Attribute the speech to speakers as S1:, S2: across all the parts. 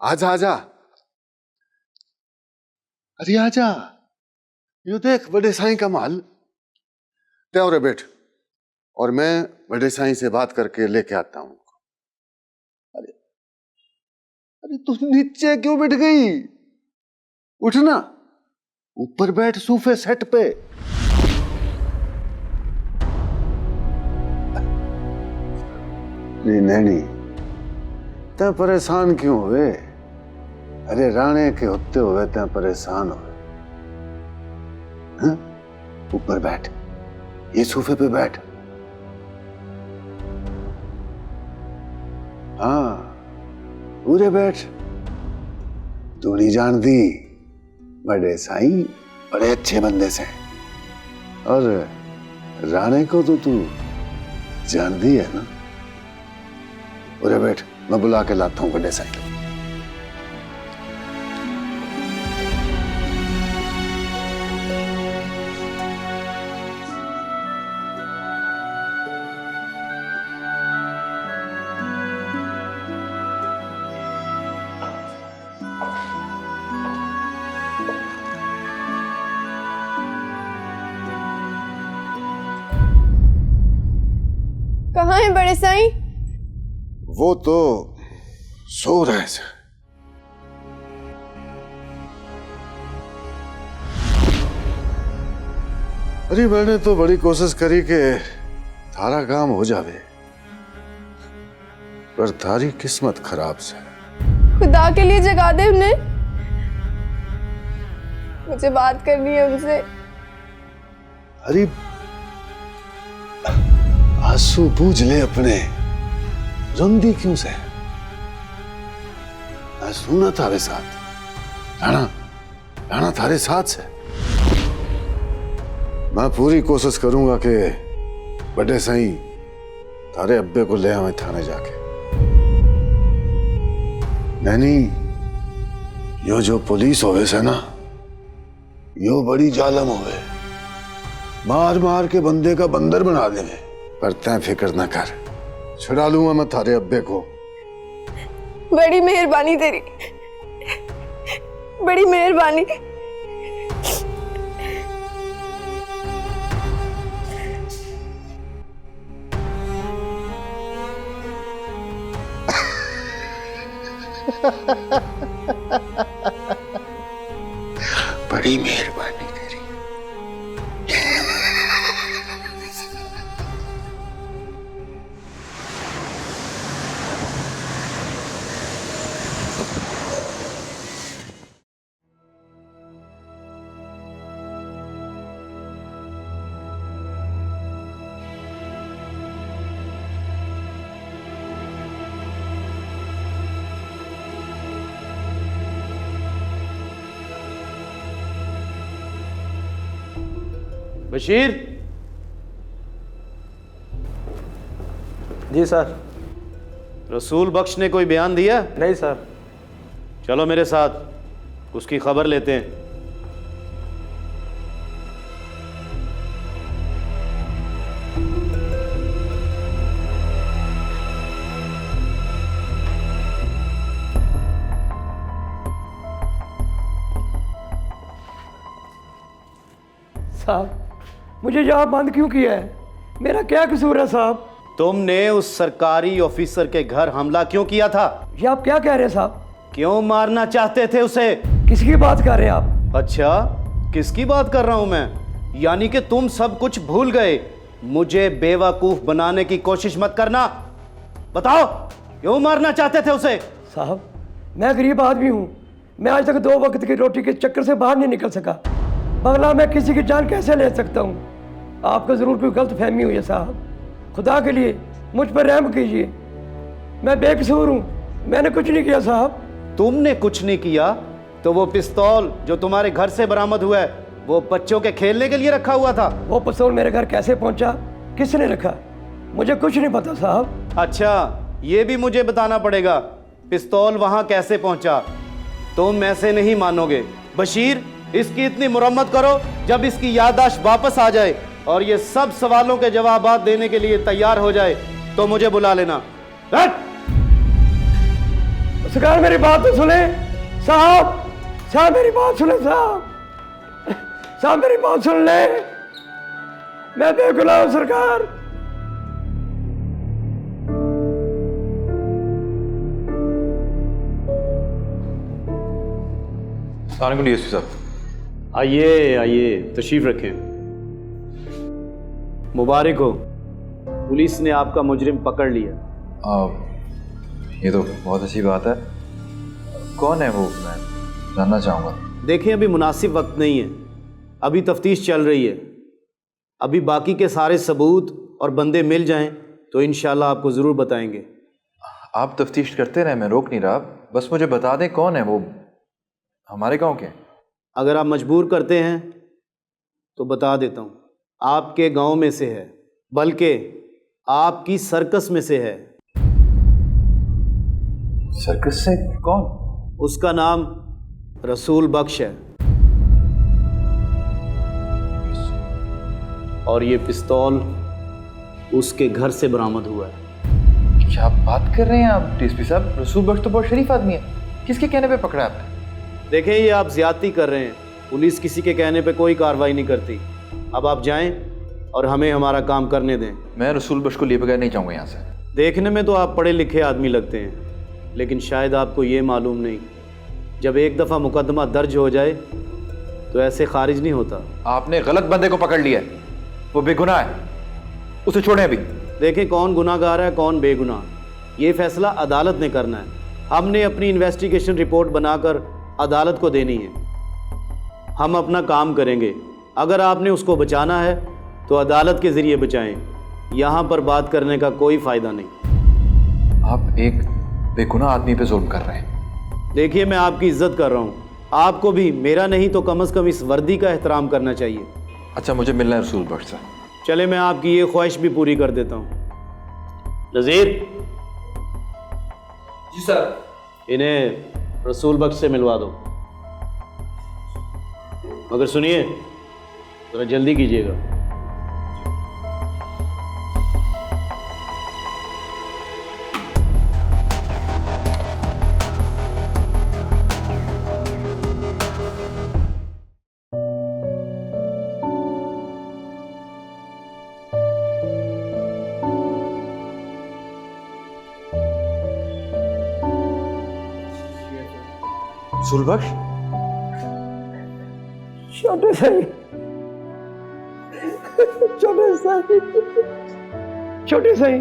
S1: आजा आजा, अरे आजा, यू देख बड़े साईं का माल। ते बैठ और मैं बड़े साईं से बात करके लेके आता हूं उनको। अरे अरे तू नीचे क्यों बैठ गई? उठना, ऊपर बैठ सोफे सेट पे। नहीं, ते परेशान क्यों हुए? अरे राणे के होते हुए ते परेशान हुए? ऊपर बैठ, ये सोफे पे बैठ। हाँ पूरे बैठ। तू नहीं जानती, बड़े साईं बड़े अच्छे बंदे से, और राणे को तो तू जानती है ना। पूरे बैठ, मैं बुला के लाता हूं बड़े साईं।
S2: कहाँ है बड़े साईं?
S1: वो तो सो रहे थे। अरे मैंने तो बड़ी कोशिश करी कि थारा काम हो जावे, पर थारी किस्मत खराब से।
S2: खुदा के लिए जगा दे उन्हें, मुझे बात करनी है उनसे।
S1: अरे आंसू बूझ ले अपने, रुंदी क्यों से? मैं सुना थारे साथ, राणा थारे साथ से। मैं पूरी कोशिश करूंगा कि बड़े साईं थारे अब्बे को ले आवे थाने जाके। नहीं, यो जो पुलिस होवे से ना, यो बड़ी जालम होवे, मार मार के बंदे का बंदर बना देवे। पर तैं फिक्र न कर, छुड़ा लूंगा मैं थारे अब्बे को।
S2: बड़ी मेहरबानी तेरी, बड़ी मेहरबानी।
S1: बड़ी मेहरबानी तेरी।
S3: बशीर।
S4: जी सर।
S3: रसूल बख्श ने कोई बयान दिया?
S4: नहीं सर।
S3: चलो मेरे साथ, उसकी खबर लेते हैं।
S4: साहब मुझे यहाँ बंद क्यों किया है? मेरा क्या कसूर है साहब?
S3: तुमने उस सरकारी ऑफिसर के घर हमला क्यों किया था?
S4: ये आप क्या कह रहे हैं साहब?
S3: क्यों मारना चाहते थे उसे?
S4: किसकी बात कर रहे हैं आप?
S3: अच्छा, किसकी बात कर रहा हूं मैं? यानी कि तुम सब कुछ भूल गए। मुझे बेवकूफ बनाने की कोशिश मत करना। बताओ, क्यों मारना चाहते थे उसे?
S4: साहब मैं गरीब आदमी हूँ, मैं आज तक 2 वक्त की रोटी के चक्कर से बाहर नहीं निकल सका। बगला मैं किसी की जान कैसे ले सकता हूँ? आपको ज़रूर कोई गलत फहमी हुई है साहब। खुदा के लिए मुझ पर रहम कीजिए, मैं बेकसूर हूँ, मैंने कुछ नहीं किया साहब।
S3: तुमने कुछ नहीं किया तो वो पिस्तौल जो तुम्हारे घर से बरामद हुआ है, वो बच्चों के खेलने के लिए रखा हुआ था?
S4: वो पिस्तौल मेरे घर कैसे पहुँचा, किसने रखा, मुझे कुछ नहीं पता साहब।
S3: अच्छा, ये भी मुझे बताना पड़ेगा, पिस्तौल वहां कैसे पहुंचा? तुम ऐसे नहीं मानोगे। बशीर, इसकी इतनी मुरम्मत करो, जब इसकी याददाश्त वापस आ जाए और ये सब सवालों के जवाब देने के लिए तैयार हो जाए तो मुझे बुला लेना।
S4: सरकार मेरी बात तो सुने साहब, साहब मेरी बात सुने साहब, साहब मेरी बात सुन ले, मैं बेगुनाह हूं सरकार।
S5: डीएसपी साहब।
S3: आइए आइए, तशरीफ रखें। मुबारक हो, पुलिस ने आपका मुजरिम पकड़ लिया।
S5: ये तो बहुत अच्छी बात है। कौन है वो, मैं जानना चाहूँगा।
S3: देखें, अभी मुनासिब वक्त नहीं है, अभी तफ्तीश चल रही है। अभी बाकी के सारे सबूत और बंदे मिल जाएं तो इंशाल्लाह आपको ज़रूर बताएंगे।
S5: आप तफ्तीश करते रहें, मैं रोक नहीं रहा, बस मुझे बता दें कौन है वो, हमारे गांव के।
S3: अगर आप मजबूर करते हैं तो बता देता हूँ, आपके गांव में से है, बल्कि आपकी सर्कस में से है।
S5: सर्कस से? कौन?
S3: उसका नाम रसूल बख्श है, और ये पिस्तौल उसके घर से बरामद हुआ है।
S5: क्या बात कर रहे हैं आप डीएसपी साहब? रसूल बख्श तो बहुत शरीफ आदमी है, किसके कहने पे पकड़ा आपने?
S3: देखें, ये आप ज्यादती कर रहे हैं, पुलिस किसी के कहने पे कोई कार्रवाई नहीं करती। अब आप जाएं और हमें हमारा काम करने दें।
S5: मैं रसूल बख्श को लिए बगैर नहीं जाऊंगा यहाँ से।
S3: देखने में तो आप पढ़े लिखे आदमी लगते हैं, लेकिन शायद आपको ये मालूम नहीं, जब एक दफ़ा मुकदमा दर्ज हो जाए तो ऐसे खारिज नहीं होता।
S5: आपने गलत बंदे को पकड़ लिया है, वो बेगुनाह है, उसे छोड़ें अभी।
S3: देखें, कौन गुनाहगार है कौन बेगुनाह, ये फैसला अदालत ने करना है। हमने अपनी इन्वेस्टिगेशन रिपोर्ट बनाकर अदालत को देनी है। हम अपना काम करेंगे। अगर आपने उसको बचाना है तो अदालत के ज़रिए बचाएं, यहाँ पर बात करने का कोई फ़ायदा नहीं।
S5: आप एक बेगुनाह आदमी पे जुल्म कर रहे हैं।
S3: देखिए, मैं आपकी इज्जत कर रहा हूँ, आपको भी मेरा नहीं तो कम से कम इस वर्दी का एहतराम करना चाहिए।
S5: अच्छा, मुझे मिलना है रसूल बख्श से।
S3: चले, मैं आपकी ये ख्वाहिश भी पूरी कर देता हूँ। नज़ीर।
S6: जी सर।
S3: इन्हें रसूल बख्श से मिलवा दो, मगर सुनिए, जरा जल्दी कीजिएगा।
S5: रसूल बख्श?
S4: छोटे सही, छोटे सही, छोटे सही,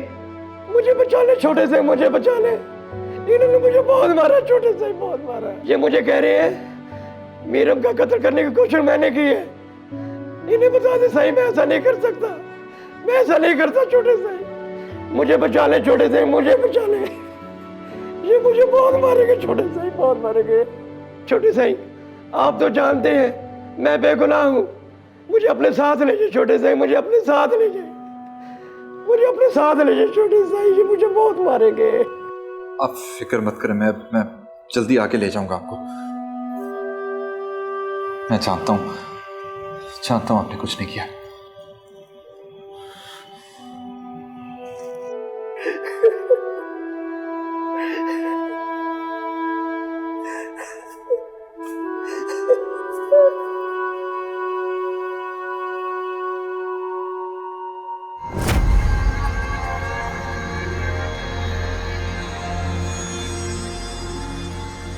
S4: मुझे बचा ले छोटे सही, मुझे बचा ले। इन्होंने मुझे बहुत मारा, छोटे सही बहुत मारा। ये मुझे कह रहे हैं मीरम का कत्ल करने की कोशिश मैंने की है। इन्हें बता दे सही, मैं ऐसा नहीं कर सकता, मैं ऐसा नहीं करता। छोटे सही, मुझे बचा ले छोटे सही, मुझे बचा ले। ये मुझे बहुत मारेंगे छोटे सही, बहुत मारेंगे। छोटे सही, आप तो जानते हैं मैं बेगुनाह हूँ, मुझे अपने साथ ले जाइए छोटे सही, मुझे अपने साथ ले जाइए, मुझे अपने साथ ले जाइए छोटे सही, ये मुझे बहुत मारेंगे।
S5: आप फिक्र मत करें, मैं जल्दी आके ले जाऊंगा आपको। मैं जानता हूँ आपने कुछ नहीं किया।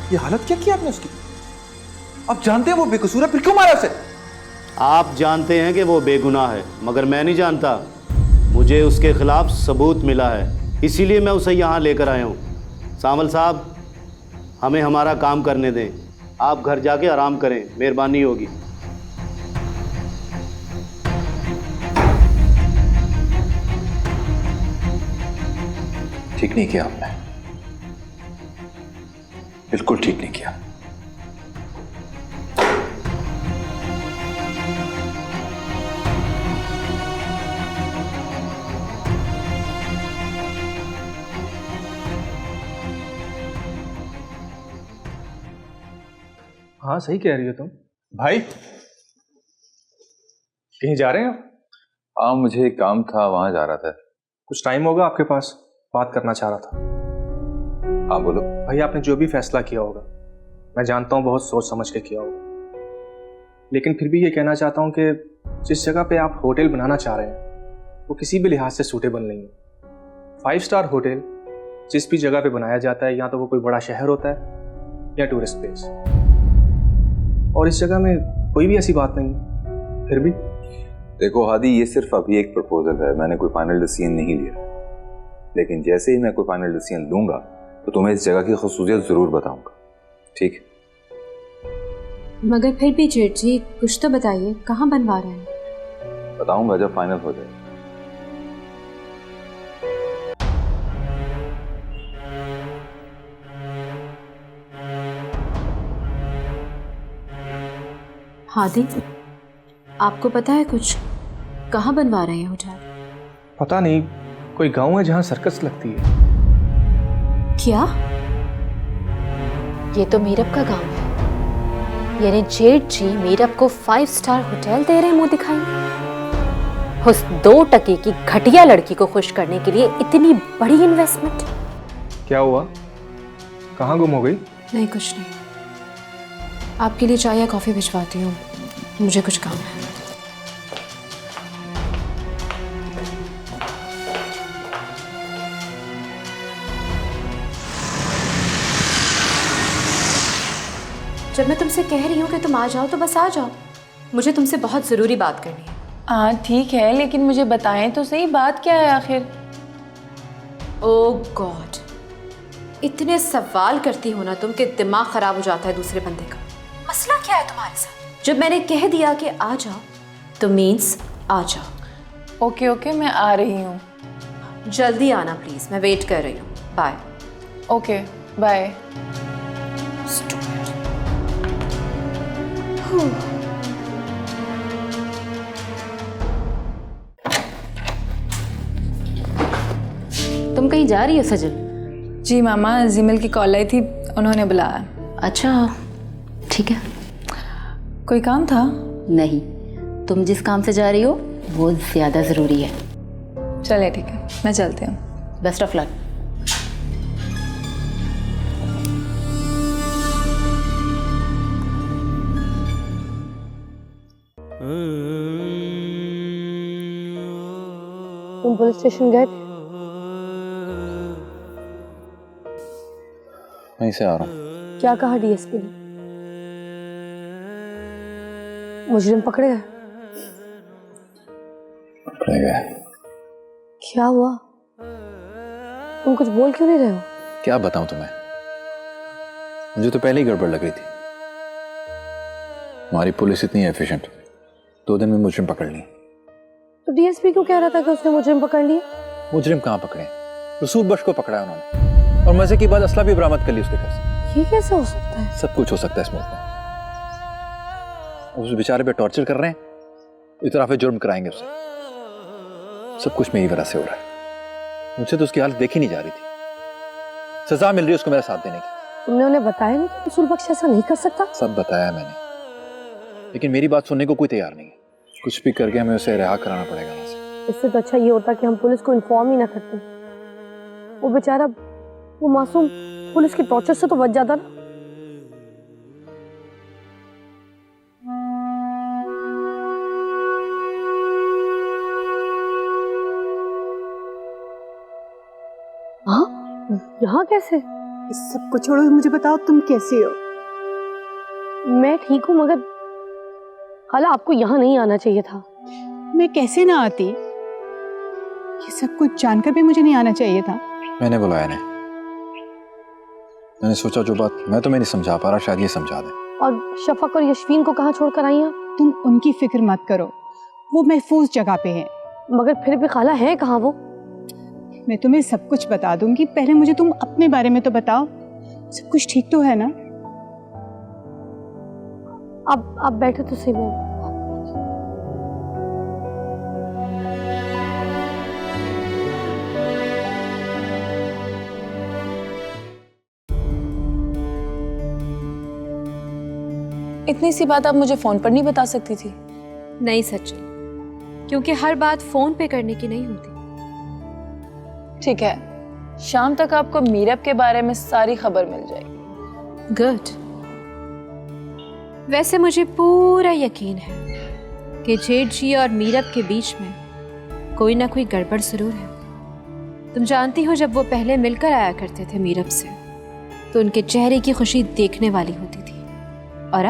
S5: ये हालत क्या की आपने उसकी? आप जानते हैं वो बेकसूर है, फिर क्यों मारा उसे?
S3: आप जानते हैं कि वो बेगुनाह है, मगर मैं नहीं जानता। मुझे उसके खिलाफ सबूत मिला है, इसीलिए मैं उसे यहाँ लेकर आया हूँ। सामल साहब, हमें हमारा काम करने दें, आप घर जाके आराम करें, मेहरबानी होगी।
S5: ठीक नहीं किया आपने, बिल्कुल ठीक नहीं किया।
S6: हाँ सही कह रही हो तुम। भाई कहीं जा रहे हैं आप?
S5: हाँ, मुझे काम था, वहां जा रहा था।
S6: कुछ टाइम होगा आपके पास? बात करना चाह रहा था।
S5: हाँ बोलो।
S6: भाई आपने जो भी फैसला किया होगा, मैं जानता हूँ बहुत सोच समझ के किया होगा, लेकिन फिर भी ये कहना चाहता हूँ कि जिस जगह पे आप होटल बनाना चाह रहे हैं वो किसी भी लिहाज से सूटेबल नहीं है। 5 स्टार होटल जिस भी जगह पे बनाया जाता है, या तो वो कोई बड़ा शहर होता है या टूरिस्ट प्लेस, और इस जगह में कोई भी ऐसी बात नहीं है। फिर भी
S5: देखो हादी, ये सिर्फ अभी एक प्रपोजल है, मैंने कोई फाइनल डिसीजन नहीं लिया, लेकिन जैसे ही मैं कोई फाइनल डिसीजन लूंगा तो तुम्हें इस जगह की खसूसियत जरूर बताऊंगा, ठीक है?
S7: मगर फिर भी जेठ जी कुछ तो बताइए, कहाँ बनवा रहे हैं?
S5: बताऊंगा जब फाइनल हो जाए।
S7: हादी, आपको पता है कुछ, कहाँ बनवा रहे हैं होटल?
S6: पता नहीं, कोई गांव है जहाँ सर्कस लगती है।
S7: क्या? ये तो मीरब का गांव है, यानी जेठ जी मीरब को 5 स्टार होटल दे रहे हैं मुंह दिखाई। उस 2 टके की घटिया लड़की को खुश करने के लिए इतनी बड़ी इन्वेस्टमेंट।
S6: क्या हुआ, कहाँ गुम हो गई?
S7: नहीं कुछ नहीं, आपके लिए चाय या कॉफी भिजवाती हूँ, मुझे कुछ काम है। जब मैं तुमसे कह रही हूँ कि तुम आ जाओ तो बस आ जाओ, मुझे तुमसे बहुत ज़रूरी बात करनी है।
S2: हाँ ठीक है, लेकिन मुझे बताएं तो सही, बात क्या है आखिर?
S7: ओह गॉड, इतने सवाल करती हो ना तुम कि दिमाग खराब हो जाता है दूसरे बंदे का। मसला क्या है तुम्हारे साथ? जब मैंने कह दिया कि आ जाओ तो मीन्स आ जाओ।
S2: ओके ओके, मैं आ रही हूँ।
S7: जल्दी आना प्लीज, मैं वेट कर रही हूँ। बाय।
S2: Okay bye.
S7: तुम कहीं जा रही हो सजल?
S2: जी मामा, जिमल की कॉल आई थी, उन्होंने बुलाया।
S7: अच्छा ठीक है।
S2: कोई काम था?
S7: नहीं, तुम जिस काम से जा रही हो वो ज्यादा जरूरी है।
S2: चले ठीक है, मैं चलती हूँ।
S7: Best of luck.
S2: तुम पुलिस स्टेशन गए थे?
S5: वहीं से आ रहा हूँ।
S2: क्या कहा डीएसपी ने? मुजरिम पकड़े गए?
S5: पकड़े गए।
S2: क्या हुआ? तुम कुछ बोल क्यों नहीं रहे हो?
S5: क्या बताऊं तुम्हें, मुझे तो पहले ही गड़बड़ लग रही थी। हमारी पुलिस इतनी एफिशिएंट, 2 दिन में मुजरिम पकड़ लिए।
S2: तो डीएसपी क्यों कह रहा था कि उसने मुजरिम पकड़ लिए?
S5: मुजरिम कहाँ पकड़े, रसूल बख्श को पकड़ा है उन्होंने, और मजे की बात असला भी बरामद कर ली उसके घर से।
S2: ये कैसे हो सकता है?
S5: सब कुछ हो सकता है इस मुल्क में। उस बेचारे पे टॉर्चर कर रहे हैं, इतराफे जुर्म कराएंगे उसे। सब कुछ मेरी वजह से हो रहा है। मुझसे तो उसकी हालत देखी नहीं जा रही थी। सजा मिल रही है उसको मेरा साथ देने की।
S2: तुमने उन्हें बताया नहीं कि रसूल बख्श ऐसा नहीं कर सकता?
S5: सब बताया मैंने, लेकिन मेरी बात सुनने को कोई तैयार नहीं है। कुछ भी करके हमें उसे रिहा कराना पड़ेगा वहां से।
S2: इससे तो अच्छा ये होता कि हम पुलिस को इन्फॉर्म ही ना करते। वो बेचारा, वो मासूम पुलिस के टॉर्चर से तो बच जाता ना। हाँ, यहाँ कैसे?
S8: इस सब को छोड़ो, मुझे बताओ तुम कैसी हो?
S2: मैं ठीक हूँ, मगर खाला आपको यहाँ नहीं आना चाहिए था।
S8: मैं कैसे ना आती? ये सब कुछ जानकर भी मुझे नहीं आना चाहिए था।
S5: मैंने बुलाया नहीं, मैंने सोचा जो बात मैं तुम्हें नहीं समझा पा रहा शायद ये समझा दे।
S2: और शफक और यशवीन को कहाँ छोड़कर आई हैं?
S8: तुम उनकी फिक्र मत करो, वो महफूज जगह पे हैं।
S2: मगर फिर भी खाला है कहाँ वो?
S8: मैं तुम्हें सब कुछ बता दूंगी, पहले मुझे तुम अपने बारे में तो बताओ। सब कुछ ठीक तो है ना?
S2: आप बैठे तो सही। मैं इतनी सी बात आप मुझे फोन पर नहीं बता सकती थी?
S7: नहीं सचिन, क्योंकि हर बात फोन पे करने की नहीं होती।
S2: ठीक है,
S9: शाम तक आपको मीरब के बारे में सारी खबर मिल जाएगी।
S7: गुड। वैसे मुझे पूरा यकीन है कि जेठ जी और मीरब के बीच में कोई ना कोई गड़बड़ जरूर है। तुम जानती हो, जब वो पहले मिलकर आया करते थे मीरब से, तो उनके चेहरे की खुशी देखने वाली होती थी। और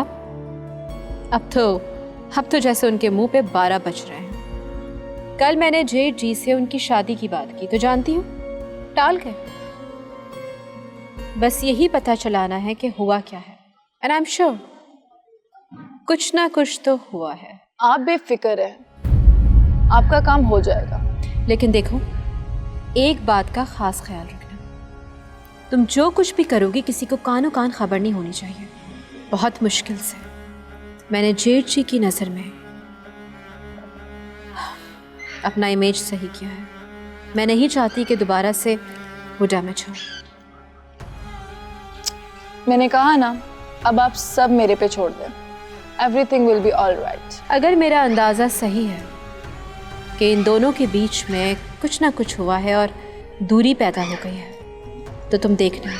S7: अब तो जैसे उनके मुंह पे 12 बज रहे हैं। कल मैंने जेठ जी से उनकी शादी की बात की तो जानती हूँ, टाल गए। बस यही पता चलाना है कि हुआ क्या है। एंड आई एम श्योर कुछ ना कुछ तो हुआ है।
S9: आप बेफिक्र है, आपका काम हो जाएगा।
S7: लेकिन देखो, एक बात का खास ख्याल रखना, तुम जो कुछ भी करोगी किसी को कानो कान खबर नहीं होनी चाहिए। बहुत मुश्किल से मैंने जेठ जी की नज़र में अपना इमेज सही किया है। मैं नहीं चाहती कि दोबारा से वो डैमेज हो।
S9: मैंने कहा ना, अब आप सब मेरे पे छोड़ दें। Everything will be all right.
S7: अगर मेरा अंदाज़ा सही है कि इन दोनों के बीच में कुछ ना कुछ हुआ है और दूरी पैदा हो गई है, तो तुम देखना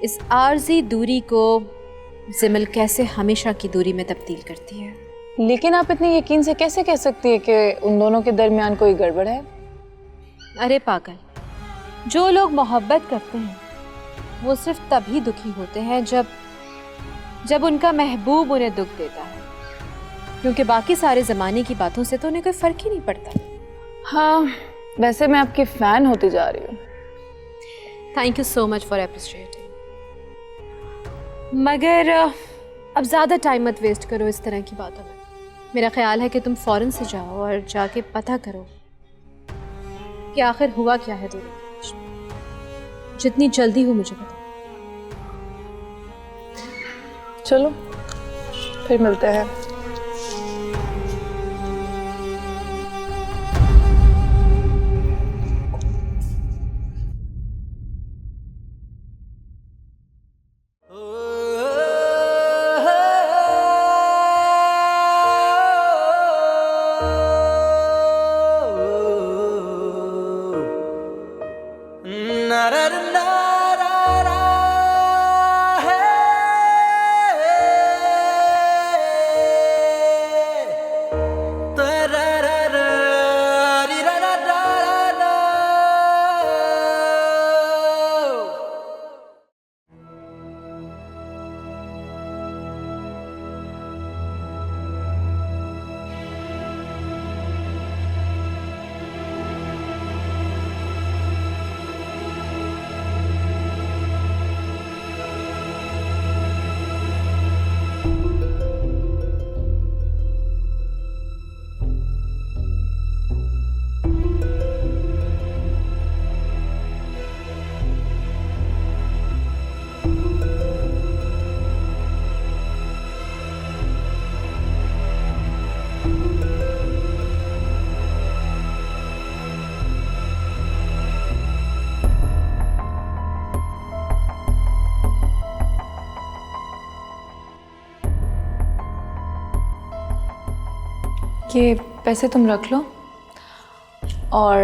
S7: इस आर्जी दूरी को जिमल कैसे हमेशा की दूरी में तब्दील करती है।
S9: लेकिन आप इतने यकीन से कैसे कह सकती है कि उन दोनों के दरमियान कोई गड़बड़ है?
S7: अरे पागल, जो लोग मोहब्बत करते हैं वो सिर्फ तभी दुखी होते हैं जब उनका महबूब उन्हें दुख देता है, क्योंकि बाकी सारे ज़माने की बातों से तो उन्हें कोई फ़र्क ही नहीं पड़ता। हाँ,
S9: वैसे मैं आपकी फ़ैन होती जा रही हूँ।
S7: Thank you so much for appreciating. मगर अब ज़्यादा टाइम मत वेस्ट करो इस तरह की बातों में। मेरा ख्याल है कि तुम फ़ौरन से जाओ और जाके पता करो कि आखिर हुआ क्या है दोनों के बीच में। जितनी जल्दी हो मुझे बताओ।
S9: चलो फिर मिलते हैं। ये पैसे तुम रख लो, और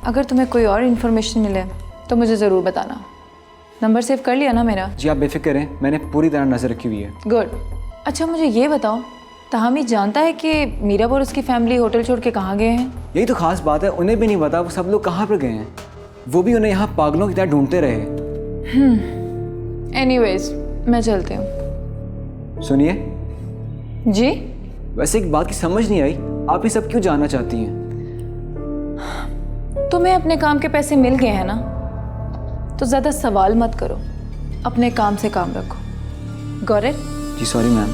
S9: अगर तुम्हें कोई और इन्फॉर्मेशन मिले तो मुझे ज़रूर बताना। नंबर सेव कर लिया ना मेरा?
S10: जी आप बेफिक्र हैं, मैंने पूरी तरह नज़र रखी हुई है।
S9: गुड। अच्छा मुझे ये बताओ, तहामी जानता है कि मीरब और उसकी फैमिली होटल छोड़ के कहाँ गए हैं?
S10: यही तो खास बात है, उन्हें भी नहीं पता वो सब लोग कहाँ पर गए हैं। वो भी उन्हें यहाँ पागलों की तरह ढूंढते रहे।
S9: एनीवेज मैं चलती हूँ।
S10: सुनिए
S9: जी?
S10: वैसे एक बात की समझ नहीं आई, आप ये सब क्यों जानना चाहती हैं?
S9: तुम्हें अपने काम के पैसे मिल गए हैं ना, तो ज़्यादा सवाल मत करो, अपने काम से काम रखो। Got it?
S10: जी सॉरी मैम।